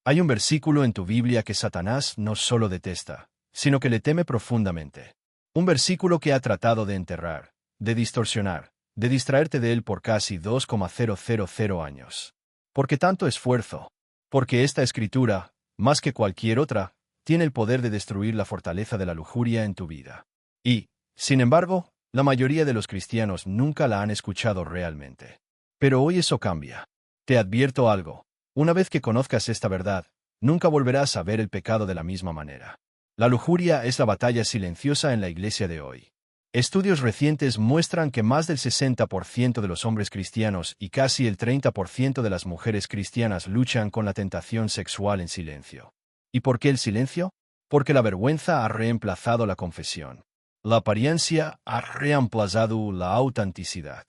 Hay un versículo en tu Biblia que Satanás no solo detesta, sino que le teme profundamente. Un versículo que ha tratado de enterrar, de distorsionar, de distraerte de él por casi 2,000 años. ¿Por qué tanto esfuerzo? Porque esta escritura, más que cualquier otra, tiene el poder de destruir la fortaleza de la lujuria en tu vida. Y, sin embargo, la mayoría de los cristianos nunca la han escuchado realmente. Pero hoy eso cambia. Te advierto algo. Una vez que conozcas esta verdad, nunca volverás a ver el pecado de la misma manera. La lujuria es la batalla silenciosa en la iglesia de hoy. Estudios recientes muestran que más del 60% de los hombres cristianos y casi el 30% de las mujeres cristianas luchan con la tentación sexual en silencio. ¿Y por qué el silencio? Porque la vergüenza ha reemplazado la confesión. La apariencia ha reemplazado la autenticidad.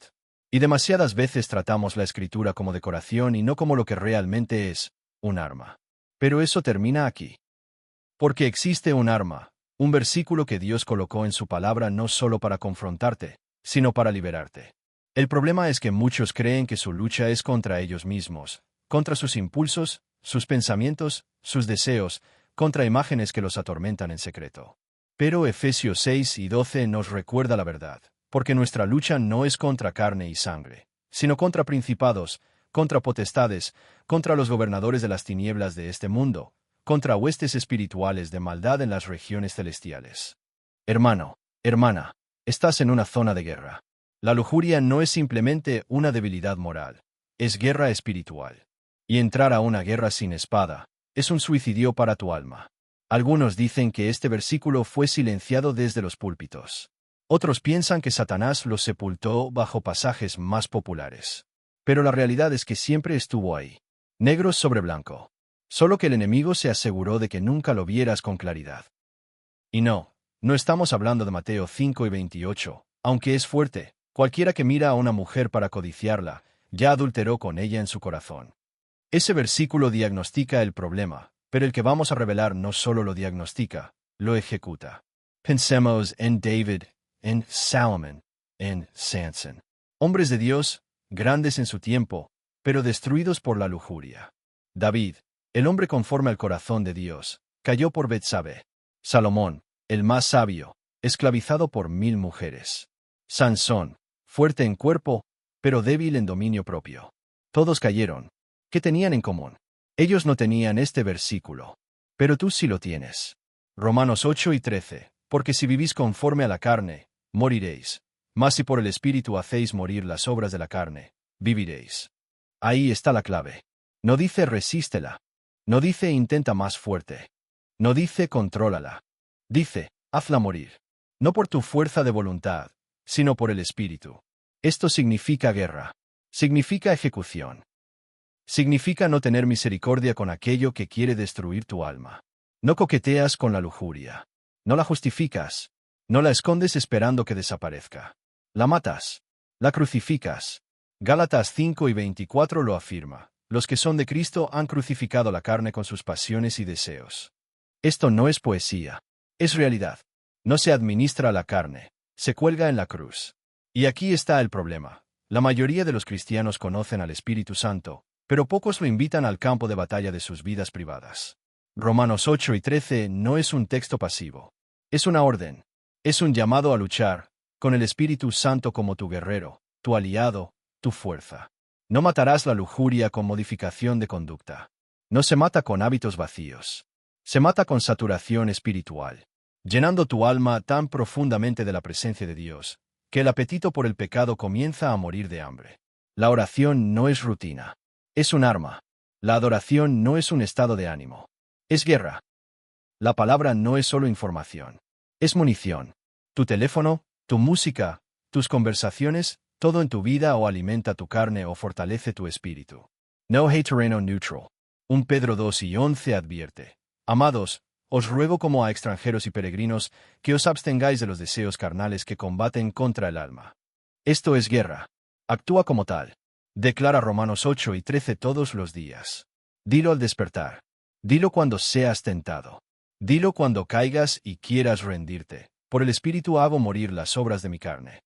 Y demasiadas veces tratamos la escritura como decoración y no como lo que realmente es, un arma. Pero eso termina aquí. Porque existe un arma, un versículo que Dios colocó en su palabra no solo para confrontarte, sino para liberarte. El problema es que muchos creen que su lucha es contra ellos mismos, contra sus impulsos, sus pensamientos, sus deseos, contra imágenes que los atormentan en secreto. Pero Efesios 6:12 nos recuerda la verdad, porque nuestra lucha no es contra carne y sangre, sino contra principados, contra potestades, contra los gobernadores de las tinieblas de este mundo, contra huestes espirituales de maldad en las regiones celestiales. Hermano, hermana, estás en una zona de guerra. La lujuria no es simplemente una debilidad moral, es guerra espiritual. Y entrar a una guerra sin espada es un suicidio para tu alma. Algunos dicen que este versículo fue silenciado desde los púlpitos. Otros piensan que Satanás lo sepultó bajo pasajes más populares. Pero la realidad es que siempre estuvo ahí, negro sobre blanco. Solo que el enemigo se aseguró de que nunca lo vieras con claridad. Y no estamos hablando de Mateo 5:28, aunque es fuerte. Cualquiera que mira a una mujer para codiciarla, ya adulteró con ella en su corazón. Ese versículo diagnostica el problema, pero el que vamos a revelar no solo lo diagnostica, lo ejecuta. Pensemos en David, en Salomón, en Sansón. Hombres de Dios, grandes en su tiempo, pero destruidos por la lujuria. David, el hombre conforme al corazón de Dios, cayó por Betsabé. Salomón, el más sabio, esclavizado por 1000 mujeres. Sansón, fuerte en cuerpo, pero débil en dominio propio. Todos cayeron. ¿Qué tenían en común? Ellos no tenían este versículo. Pero tú sí lo tienes. Romanos 8:13, porque si vivís conforme a la carne, moriréis. Mas si por el Espíritu hacéis morir las obras de la carne, viviréis. Ahí está la clave. No dice resístela. No dice intenta más fuerte. No dice contrólala. Dice, hazla morir. No por tu fuerza de voluntad, sino por el Espíritu. Esto significa guerra. Significa ejecución. Significa no tener misericordia con aquello que quiere destruir tu alma. No coqueteas con la lujuria. No la justificas. No la escondes esperando que desaparezca. La matas. La crucificas. Gálatas 5:24 lo afirma. Los que son de Cristo han crucificado la carne con sus pasiones y deseos. Esto no es poesía. Es realidad. No se administra la carne. Se cuelga en la cruz. Y aquí está el problema. La mayoría de los cristianos conocen al Espíritu Santo, pero pocos lo invitan al campo de batalla de sus vidas privadas. Romanos 8:13 no es un texto pasivo. Es una orden. Es un llamado a luchar, con el Espíritu Santo como tu guerrero, tu aliado, tu fuerza. No matarás la lujuria con modificación de conducta. No se mata con hábitos vacíos. Se mata con saturación espiritual, llenando tu alma tan profundamente de la presencia de Dios, que el apetito por el pecado comienza a morir de hambre. La oración no es rutina. Es un arma. La adoración no es un estado de ánimo. Es guerra. La palabra no es solo información. Es munición. Tu teléfono, tu música, tus conversaciones, todo en tu vida o alimenta tu carne o fortalece tu espíritu. No hay terreno neutral. 1 Pedro 2:11 advierte. Amados, os ruego como a extranjeros y peregrinos, que os abstengáis de los deseos carnales que combaten contra el alma. Esto es guerra. Actúa como tal. Declara Romanos 8:13 todos los días. Dilo al despertar. Dilo cuando seas tentado. Dilo cuando caigas y quieras rendirte. Por el Espíritu hago morir las obras de mi carne.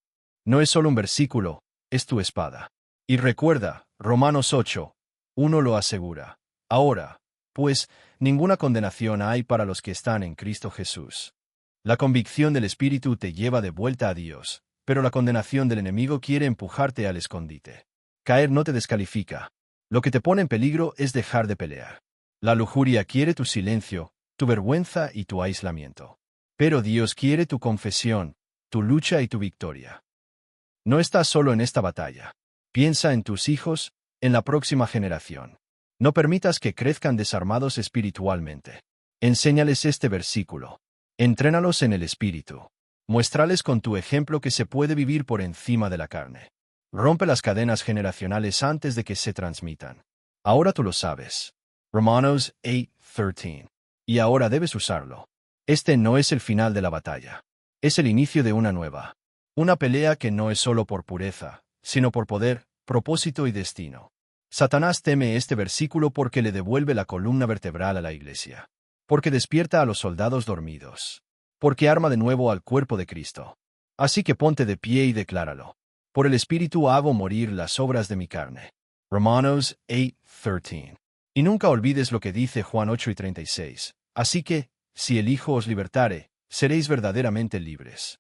No es solo un versículo, es tu espada. Y recuerda, Romanos 8:1 lo asegura. Ahora, Pues, ninguna condenación hay para los que están en Cristo Jesús. La convicción del Espíritu te lleva de vuelta a Dios, pero la condenación del enemigo quiere empujarte al escondite. Caer no te descalifica. Lo que te pone en peligro es dejar de pelear. La lujuria quiere tu silencio, tu vergüenza y tu aislamiento. Pero Dios quiere tu confesión, tu lucha y tu victoria. No estás solo en esta batalla. Piensa en tus hijos, en la próxima generación. No permitas que crezcan desarmados espiritualmente. Enséñales este versículo. Entrénalos en el Espíritu. Muéstrales con tu ejemplo que se puede vivir por encima de la carne. Rompe las cadenas generacionales antes de que se transmitan. Ahora tú lo sabes. Romanos 8:13. Y ahora debes usarlo. Este no es el final de la batalla. Es el inicio de una nueva. Una pelea que no es solo por pureza, sino por poder, propósito y destino. Satanás teme este versículo porque le devuelve la columna vertebral a la iglesia. Porque despierta a los soldados dormidos. Porque arma de nuevo al cuerpo de Cristo. Así que ponte de pie y decláralo. Por el Espíritu hago morir las obras de mi carne. Romanos 8:13. Y nunca olvides lo que dice Juan 8:36. Así que, si el Hijo os libertare, seréis verdaderamente libres.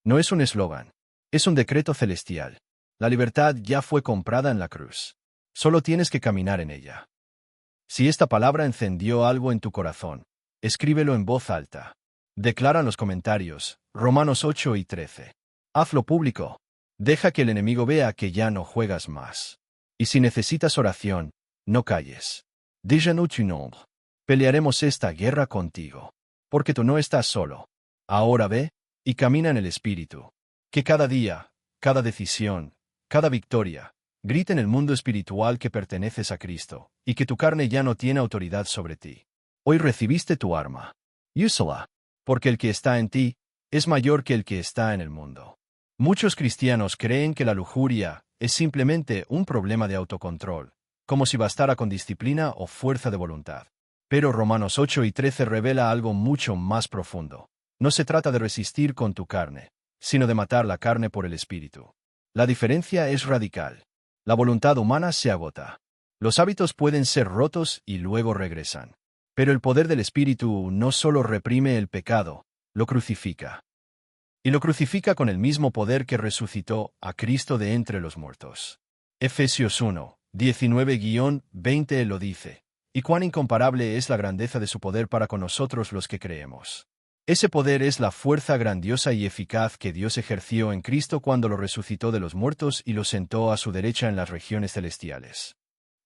No es un eslogan. Es un decreto celestial. La libertad ya fue comprada en la cruz. Solo tienes que caminar en ella. Si esta palabra encendió algo en tu corazón, escríbelo en voz alta. Declara en los comentarios, Romanos 8:13. Hazlo público. Deja que el enemigo vea que ya no juegas más. Y si necesitas oración, no calles. Dis-nous tu nombre. Pelearemos esta guerra contigo. Porque tú no estás solo. Ahora ve, y camina en el Espíritu. Que cada día, cada decisión, cada victoria, grite en el mundo espiritual que perteneces a Cristo, y que tu carne ya no tiene autoridad sobre ti. Hoy recibiste tu arma. Úsala. Porque el que está en ti, es mayor que el que está en el mundo. Muchos cristianos creen que la lujuria es simplemente un problema de autocontrol, como si bastara con disciplina o fuerza de voluntad. Pero Romanos 8:13 revela algo mucho más profundo. No se trata de resistir con tu carne, sino de matar la carne por el Espíritu. La diferencia es radical. La voluntad humana se agota. Los hábitos pueden ser rotos y luego regresan. Pero el poder del Espíritu no solo reprime el pecado, lo crucifica. Y lo crucifica con el mismo poder que resucitó a Cristo de entre los muertos. Efesios 1:19-20 lo dice. Y cuán incomparable es la grandeza de su poder para con nosotros los que creemos. Ese poder es la fuerza grandiosa y eficaz que Dios ejerció en Cristo cuando lo resucitó de los muertos y lo sentó a su derecha en las regiones celestiales.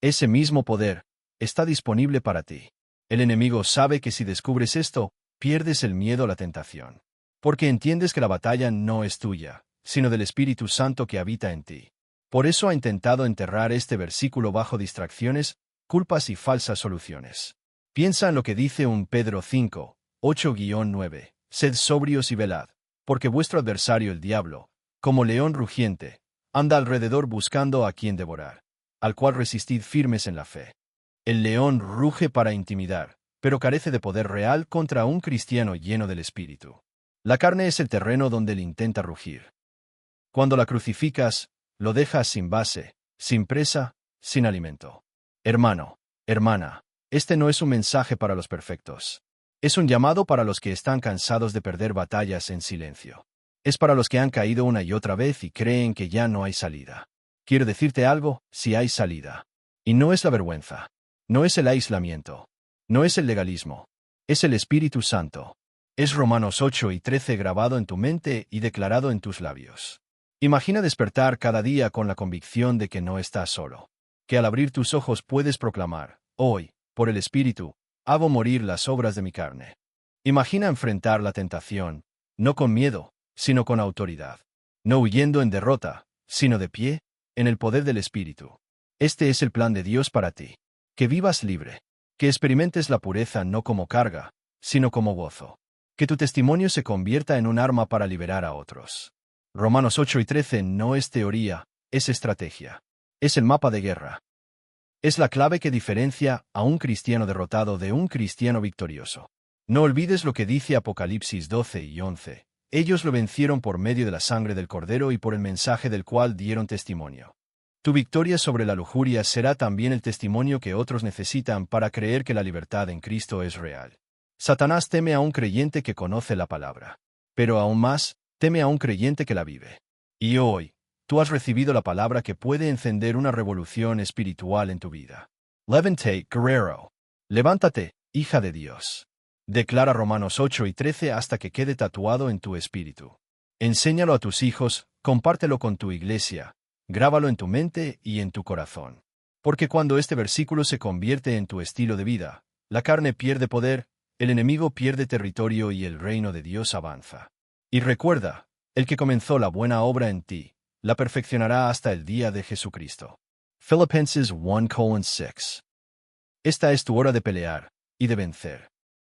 Ese mismo poder está disponible para ti. El enemigo sabe que si descubres esto, pierdes el miedo a la tentación. Porque entiendes que la batalla no es tuya, sino del Espíritu Santo que habita en ti. Por eso ha intentado enterrar este versículo bajo distracciones, culpas y falsas soluciones. Piensa en lo que dice 1 Pedro 5:8-9. Sed sobrios y velad, porque vuestro adversario el diablo, como león rugiente, anda alrededor buscando a quien devorar, al cual resistid firmes en la fe. El león ruge para intimidar, pero carece de poder real contra un cristiano lleno del Espíritu. La carne es el terreno donde él intenta rugir. Cuando la crucificas, lo dejas sin base, sin presa, sin alimento. Hermano, hermana, este no es un mensaje para los perfectos. Es un llamado para los que están cansados de perder batallas en silencio. Es para los que han caído una y otra vez y creen que ya no hay salida. Quiero decirte algo, si hay salida. Y no es la vergüenza. No es el aislamiento. No es el legalismo. Es el Espíritu Santo. Es Romanos 8:13 grabado en tu mente y declarado en tus labios. Imagina despertar cada día con la convicción de que no estás solo. Que al abrir tus ojos puedes proclamar, hoy, por el Espíritu, hago morir las obras de mi carne. Imagina enfrentar la tentación, no con miedo, sino con autoridad. No huyendo en derrota, sino de pie, en el poder del Espíritu. Este es el plan de Dios para ti. Que vivas libre. Que experimentes la pureza no como carga, sino como gozo. Que tu testimonio se convierta en un arma para liberar a otros. Romanos 8:13 no es teoría, es estrategia. Es el mapa de guerra. Es la clave que diferencia a un cristiano derrotado de un cristiano victorioso. No olvides lo que dice Apocalipsis 12:11. Ellos lo vencieron por medio de la sangre del Cordero y por el mensaje del cual dieron testimonio. Tu victoria sobre la lujuria será también el testimonio que otros necesitan para creer que la libertad en Cristo es real. Satanás teme a un creyente que conoce la palabra. Pero aún más, teme a un creyente que la vive. Y hoy, tú has recibido la palabra que puede encender una revolución espiritual en tu vida. Levante, guerrero. Levántate, hija de Dios. Declara Romanos 8:13 hasta que quede tatuado en tu espíritu. Enséñalo a tus hijos, compártelo con tu iglesia, grábalo en tu mente y en tu corazón. Porque cuando este versículo se convierte en tu estilo de vida, la carne pierde poder, el enemigo pierde territorio y el reino de Dios avanza. Y recuerda, el que comenzó la buena obra en ti, la perfeccionará hasta el día de Jesucristo. Filipenses 1:6. Esta es tu hora de pelear y de vencer.